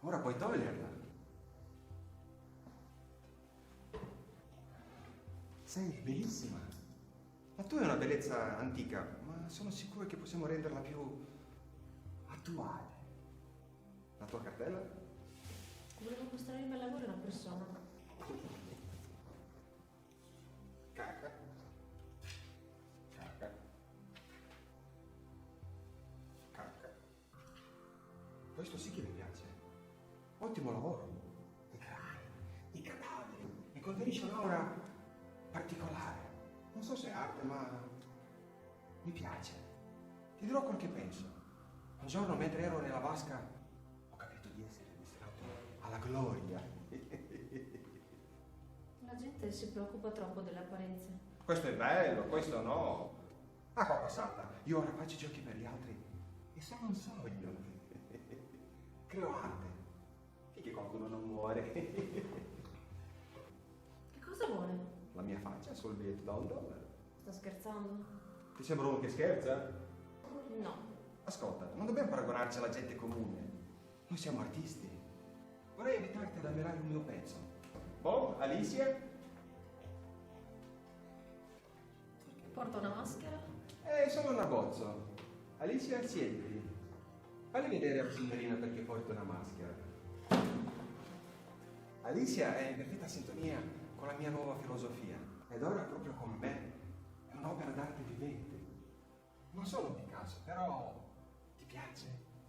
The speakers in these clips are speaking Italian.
Ora puoi toglierla. Sei bellissima. La tua è una bellezza antica, ma sono sicuro che possiamo renderla più attuale. La tua cartella? Volevo mostrarmi al lavoro una persona. Cacca. Cacca. Cacca. Questo sì che mi piace. Ottimo lavoro. I crani, i cadaveri. E conferisce un'aura particolare. Non so se è arte, ma mi piace. Ti dirò quel che penso. Un giorno, mentre ero nella vasca, ho capito di essere destinato alla gloria. La gente si preoccupa troppo delle apparenze. Questo è bello, questo no. Acqua passata. Io ora faccio giochi per gli altri e sono un sogno. Creo arte. Finché qualcuno non muore. Che cosa vuole? La mia faccia sul biglietto da $1. Sta scherzando? Ti sembra uno che scherza? No. Ascolta, non dobbiamo paragonarci alla gente comune. Noi siamo artisti. Vorrei invitarti ad ammirare il mio pezzo. Boh, Alicia? Porta una maschera? È solo un abbozzo. Alicia, siediti. Falli vedere la signorina perché porta una maschera. Alicia è in perfetta sintonia con la mia nuova filosofia. Ed ora, proprio come me, è un'opera d'arte vivente. Non sono un Picasso, però ti piace?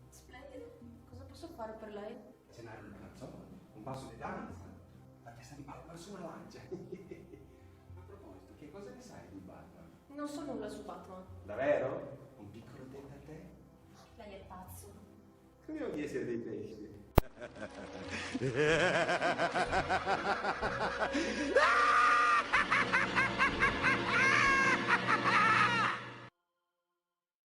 Splendido. Cosa posso fare per lei? Cenare una canzone, un passo di danza, la testa di Batman su una lancia. A proposito, che cosa ne sai di Batman? Non so nulla su Batman. Davvero? Un piccolo tenta a te? Lei è pazzo. Crediamo di essere dei pesci.